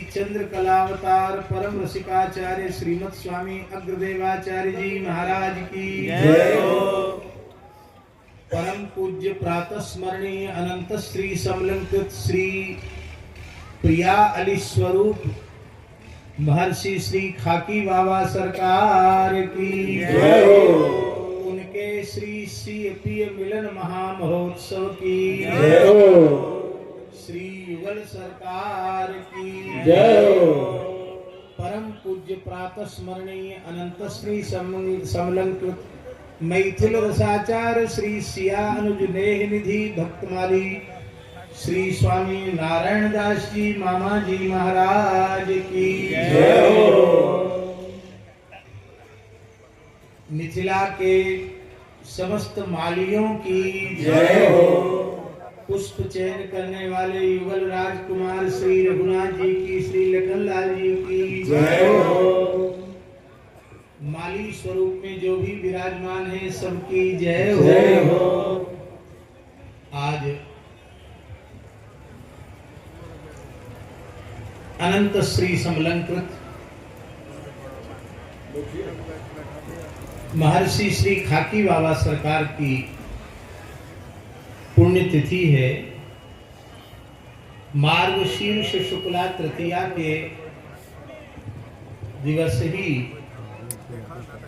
चंद्र कलावतार परम रसिकाचार्य श्रीमद स्वामी अग्रदेवाचार्य जी महाराज की जय हो। परम पूज्य प्रातः स्मरणीय अनंत श्री समलंकृत श्री प्रिया अली स्वरूप महर्षि श्री खाकी बाबा सरकार की जय हो। उनके श्री प्रिय मिलन महामहोत्सव की जय हो। श्री युगल सरकार की जय हो। परम पूज्य प्रातः स्मरणीय अनंत श्री समलंकृत मैथिल रसाचार श्री सिया अनुज नेह निधि भक्तमाली श्री स्वामी नारायण दास जी मामा जी महाराज की जय हो। मिथिला के समस्त मालियों की जय हो। पुष्प चयन करने वाले युगल राजकुमार श्री रघुनाथ जी की श्री लखनलाल जी की जय हो। माली स्वरूप में जो भी विराजमान है सबकी जय हो। आज अनंत श्री समलंकृत महर्षि श्री खाकी बाबा सरकार की पुण्यतिथि है। मार्गशीर्ष शुक्ला तृतीया के दिवस ही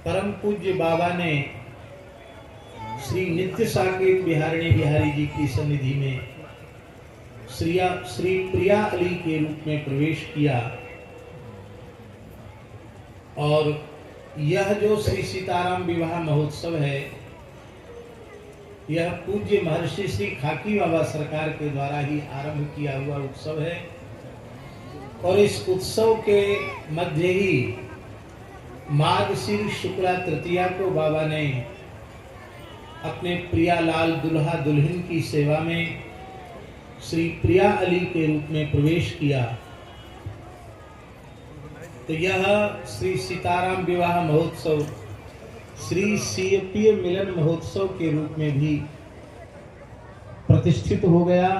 परम पूज्य बाबा ने श्री नित्य साकेत बिहारिणी बिहारी जी की सन्निधि में श्री प्रिया अली के रूप में प्रवेश किया और यह जो श्री सीताराम विवाह महोत्सव है यह पूज्य महर्षि श्री खाकी बाबा सरकार के द्वारा ही आरंभ किया हुआ उत्सव है और इस उत्सव के मध्य ही मार्गशीर्ष शुक्ला तृतीया को बाबा ने अपने प्रिया लाल दुल्हा दुल्हन की सेवा में श्री प्रिया अली के रूप में प्रवेश किया। तो यह श्री सीताराम विवाह महोत्सव श्री सीएपीए मिलन महोत्सव के रूप में भी प्रतिष्ठित हो गया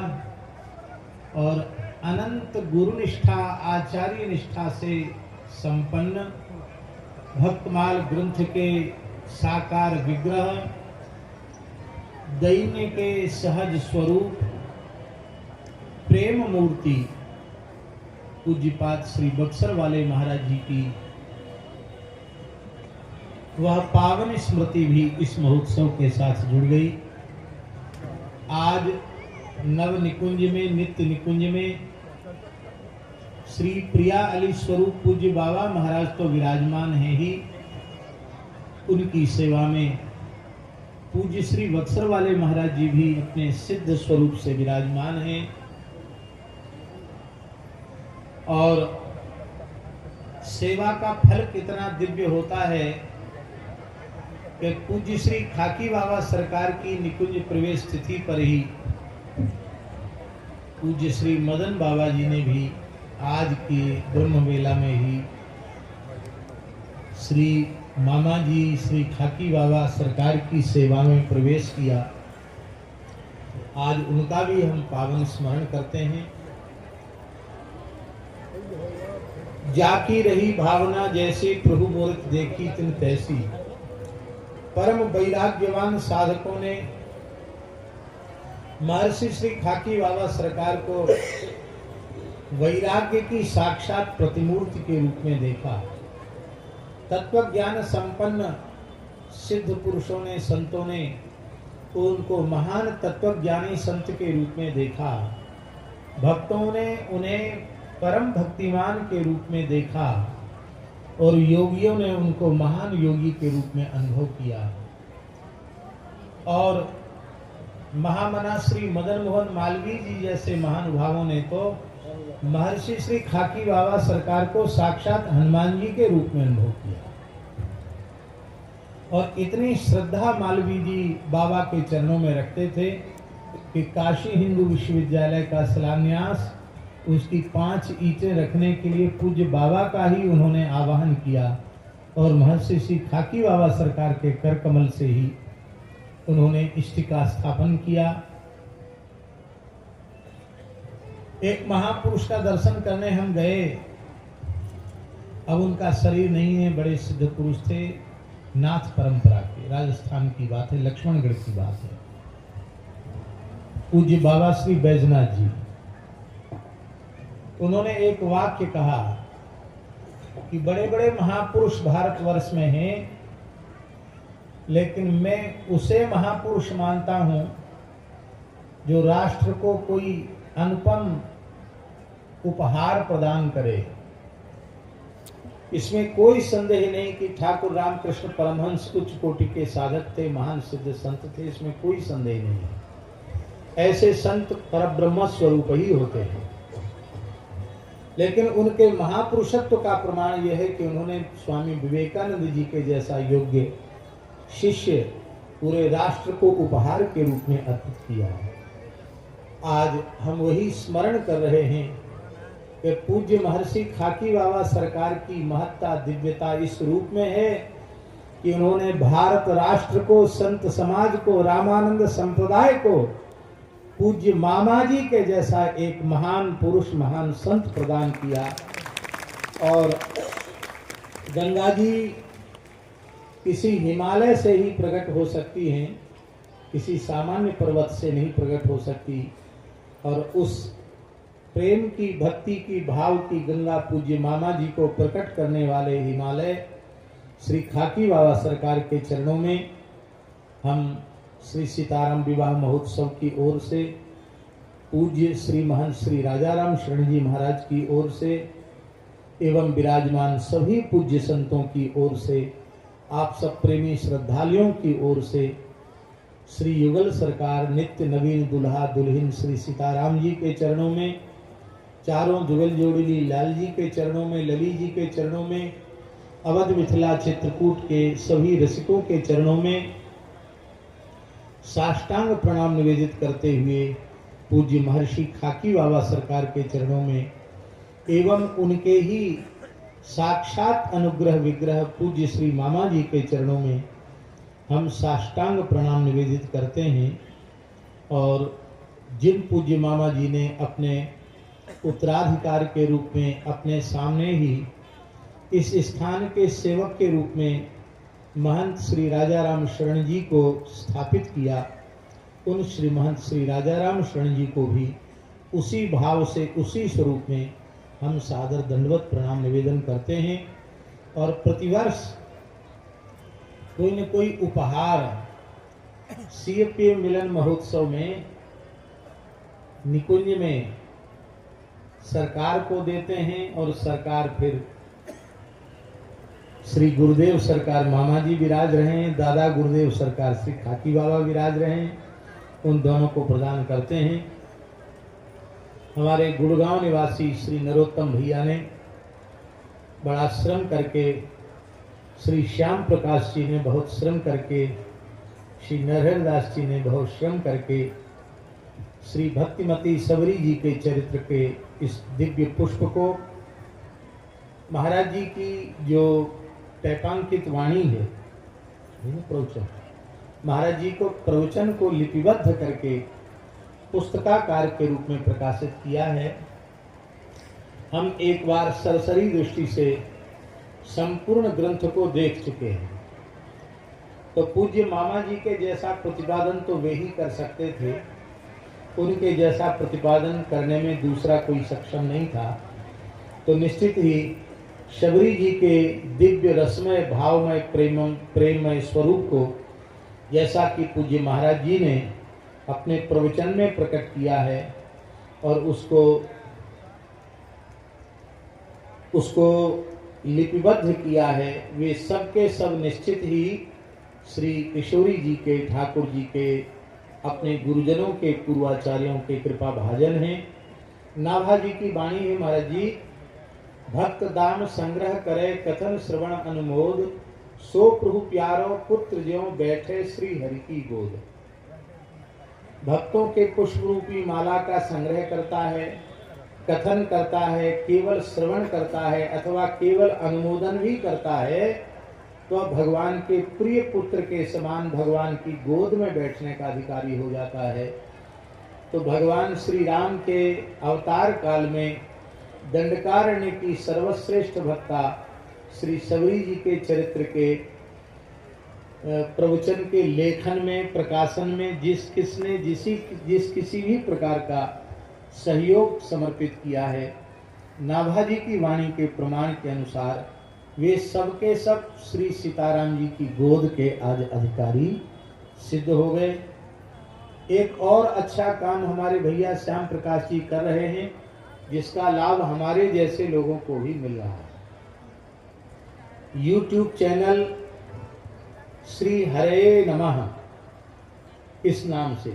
और अनंत गुरु निष्ठा आचार्य निष्ठा से संपन्न भक्तमाल ग्रंथ के साकार विग्रह दैन्य के सहज स्वरूप प्रेम मूर्ति पूज्यपाद श्री बक्सर वाले महाराज जी की वह पावन स्मृति भी इस महोत्सव के साथ जुड़ गई। आज नव निकुंज में नित्य निकुंज में श्री प्रिया अली स्वरूप पूज्य बाबा महाराज तो विराजमान है ही, उनकी सेवा में पूज्य श्री बक्सर वाले महाराज जी भी अपने सिद्ध स्वरूप से विराजमान हैं और सेवा का फल कितना दिव्य होता है कि पूज्य श्री खाकी बाबा सरकार की निकुंज प्रवेश तिथि पर ही पूज्य श्री मदन बाबा जी ने भी आज की ब्रह्म मेला में ही श्री मामा जी श्री खाकी बाबा सरकार की सेवा में प्रवेश किया। आज उनका भी हम पावन स्मरण करते हैं। जाकी रही भावना जैसे प्रभु मूर्त देखी तिन तैसी। परम वैराग्यवान साधकों ने महर्षि श्री खाकी बाबा सरकार को वैराग्य की साक्षात प्रतिमूर्ति के रूप में देखा। तत्व ज्ञान संपन्न सिद्ध पुरुषों ने संतों ने उनको महान तत्वज्ञानी संत के रूप में देखा। भक्तों ने उन्हें परम भक्तिमान के रूप में देखा और योगियों ने उनको महान योगी के रूप में अनुभव किया। और महामना श्री मदन मोहन मालवीय जी जैसे महानुभावों ने तो महर्षि श्री खाकी बाबा सरकार को साक्षात हनुमान जी के रूप में अनुभव किया। और इतनी श्रद्धा मालवीय जी बाबा के चरणों में रखते थे कि काशी हिंदू विश्वविद्यालय का शिलान्यास उसकी 5 ईंटें रखने के लिए पूज्य बाबा का ही उन्होंने आवाहन किया और महर्षि श्री खाकी बाबा सरकार के कर कमल से ही उन्होंने इष्टि का स्थापन किया। एक महापुरुष का दर्शन करने हम गए। अब उनका शरीर नहीं है, बड़े सिद्ध पुरुष थे, नाथ परंपरा के, राजस्थान की बात है, लक्ष्मणगढ़ की बात है। पूज्य बाबा श्री बैजनाथ जी, उन्होंने एक वाक्य कहा कि बड़े बड़े महापुरुष भारतवर्ष में हैं, लेकिन मैं उसे महापुरुष मानता हूं जो राष्ट्र को कोई अनुपम उपहार प्रदान करे। इसमें कोई संदेह नहीं कि ठाकुर रामकृष्ण परमहंस उच्च कोटि के साधक थे, महान सिद्ध संत थे, इसमें कोई संदेह नहीं है। ऐसे संत परब्रह्म स्वरूप ही होते हैं। लेकिन उनके महापुरुषत्व का प्रमाण यह है कि उन्होंने स्वामी विवेकानंद जी के जैसा योग्य शिष्य पूरे राष्ट्र को उपहार के रूप में अर्पित किया है। आज हम वही स्मरण कर रहे हैं कि पूज्य महर्षि खाकी बाबा सरकार की महत्ता दिव्यता इस रूप में है कि उन्होंने भारत राष्ट्र को, संत समाज को, रामानंद संप्रदाय को पूज्य मामा जी के जैसा एक महान पुरुष, महान संत प्रदान किया। और गंगा जी किसी हिमालय से ही प्रकट हो सकती हैं, किसी सामान्य पर्वत से नहीं प्रकट हो सकती। और उस प्रेम की, भक्ति की, भाव की गंगा पूज्य मामा जी को प्रकट करने वाले हिमालय श्री खाकी बाबा सरकार के चरणों में हम श्री सीताराम विवाह महोत्सव की ओर से, पूज्य श्री महंत श्री राजाराम शरण जी महाराज की ओर से एवं विराजमान सभी पूज्य संतों की ओर से, आप सब प्रेमी श्रद्धालुओं की ओर से श्री युगल सरकार नित्य नवीन दुल्हा दुल्हन श्री सीताराम जी के चरणों में, चारों जुगल जोड़िली लाल जी के चरणों में, लली जी के चरणों में, अवध मिथिला चित्रकूट के सभी रसिकों के चरणों में साष्टांग प्रणाम निवेदित करते हुए पूज्य महर्षि खाकी बाबा सरकार के चरणों में एवं उनके ही साक्षात अनुग्रह विग्रह पूज्य श्री मामा जी के चरणों में हम साष्टांग प्रणाम निवेदित करते हैं। और जिन पूज्य मामा जी ने अपने उत्तराधिकार के रूप में अपने सामने ही इस स्थान के सेवक के रूप में महंत श्री राजाराम शरण जी को स्थापित किया, उन श्री महंत श्री राजाराम शरण जी को भी उसी भाव से, उसी स्वरूप में हम सादर दंडवत प्रणाम निवेदन करते हैं। और प्रतिवर्ष कोई न कोई उपहार सीएपीएम मिलन महोत्सव में निकुंज में सरकार को देते हैं और सरकार फिर श्री गुरुदेव सरकार मामा जी विराज रहे हैं, दादा गुरुदेव सरकार श्री खाकी बाबा विराज रहे हैं, उन दोनों को प्रदान करते हैं। हमारे गुड़गांव निवासी श्री नरोत्तम भैया ने बड़ा श्रम करके, श्री श्याम प्रकाश जी ने बहुत श्रम करके, श्री नरहर दास जी ने बहुत श्रम करके श्री भक्तिमती सबरी जी के चरित्र के इस दिव्य पुष्प को, महाराज जी की जो टैपांकित वाणी है, प्रवचन, महाराज जी को प्रवचन को लिपिबद्ध करके पुस्तकाकार के रूप में प्रकाशित किया है। हम एक बार सरसरी दृष्टि से संपूर्ण ग्रंथ को देख चुके हैं। तो पूज्य मामा जी के जैसा प्रतिपादन तो वे ही कर सकते थे, उनके जैसा प्रतिपादन करने में दूसरा कोई सक्षम नहीं था। तो निश्चित ही शबरी जी के दिव्य रसमय भावमय प्रेममय स्वरूप को, जैसा कि पूज्य महाराज जी ने अपने प्रवचन में प्रकट किया है और उसको लिपिबद्ध किया है, वे सब के सब निश्चित ही श्री किशोरी जी के, ठाकुर जी के, अपने गुरुजनों के, पूर्वाचार्यों के कृपा भाजन हैं। नाभा जी की वाणी है, महाराज जी, भक्त दाम संग्रह करे कथन श्रवण अनुमोद, सो प्रभु प्यारो पुत्र ज्यों बैठे श्री हरि की गोद। भक्तों के पुष्प रूपी माला का संग्रह करता है, कथन करता है, केवल श्रवण करता है अथवा केवल अनुमोदन भी करता है, तो भगवान के प्रिय पुत्र के समान भगवान की गोद में बैठने का अधिकारी हो जाता है। तो भगवान श्री राम के अवतार काल में दंडकारण्य की सर्वश्रेष्ठ भक्ता श्री सबरी जी के चरित्र के प्रवचन के लेखन में, प्रकाशन में जिस किसी भी प्रकार का सहयोग समर्पित किया है, नाभाजी की वाणी के प्रमाण के अनुसार वे सबके सब श्री सीताराम जी की गोद के आज अधिकारी सिद्ध हो गए। एक और अच्छा काम हमारे भैया श्याम प्रकाश जी कर रहे हैं, जिसका लाभ हमारे जैसे लोगों को भी मिल रहा है। YouTube चैनल श्री हरे नमः इस नाम से,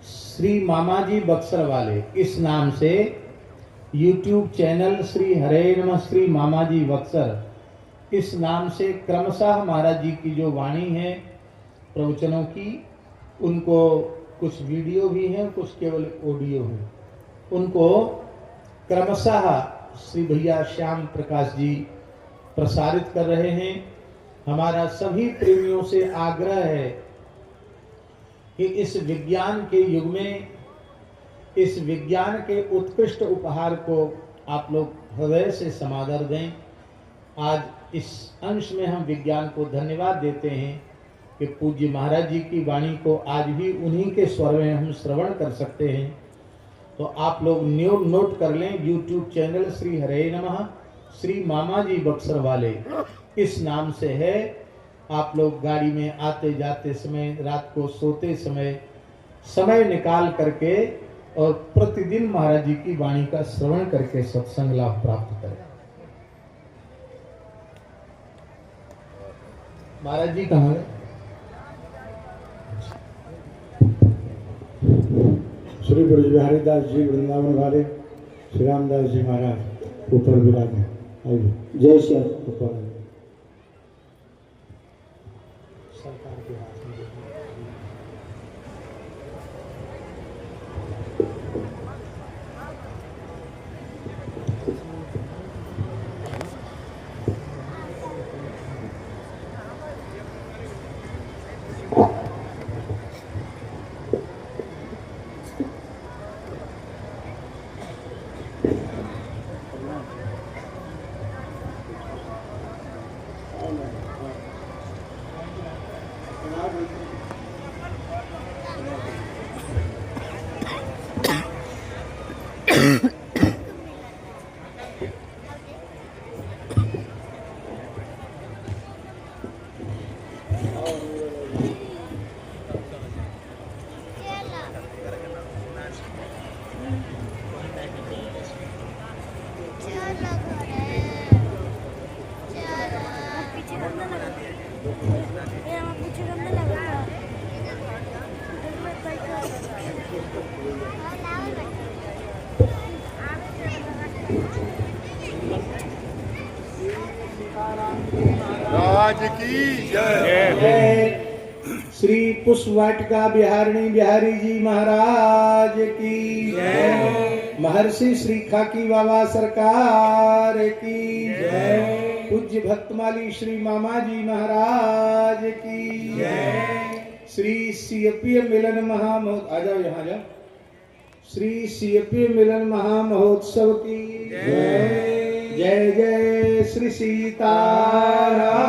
श्री मामा जी बक्सर वाले इस नाम से YouTube चैनल श्री हरे नमः श्री मामा जी बक्सर इस नाम से क्रमशः महाराज जी की जो वाणी है प्रवचनों की, उनको कुछ वीडियो भी हैं, कुछ केवल ऑडियो हैं, उनको क्रमशः श्री भैया श्याम प्रकाश जी प्रसारित कर रहे हैं। हमारा सभी प्रेमियों से आग्रह है कि इस विज्ञान के युग में इस विज्ञान के उत्कृष्ट उपहार को आप लोग हृदय से समादर दें। आज इस अंश में हम विज्ञान को धन्यवाद देते हैं कि पूज्य महाराज जी की वाणी को आज भी उन्हीं के स्वर में हम श्रवण कर सकते हैं। तो आप लोग नोट कर लें, YouTube चैनल श्री हरे नमः श्री मामा जी बक्सर वाले इस नाम से है। आप लोग गाड़ी में आते जाते समय, रात को सोते समय निकाल करके और प्रतिदिन महाराज जी की वाणी का श्रवण करके सत्संग लाभ प्राप्त करें। महाराज जी कहाँ है? श्री ब्रज बिहारी दास जी वृंदावन वाले श्री रामदास जी महाराज ऊपर विराजे। आइए। जय श्री ऊपर सरकार के हाथ में राज की जय। श्री पुष्पवाटिका बिहारिणी बिहारी जी महाराज की जय। महर्षि श्री खाकी बाबा सरकार की जय। पूज्य भक्तमाली श्री मामा जी महाराज की जय। श्री सीएपी मिलन महामहोत्सव, आ जाओ यहाँ जाओ, श्री सीएपी मिलन महामहोत्सव की जय। जय जय श्री सीताराम।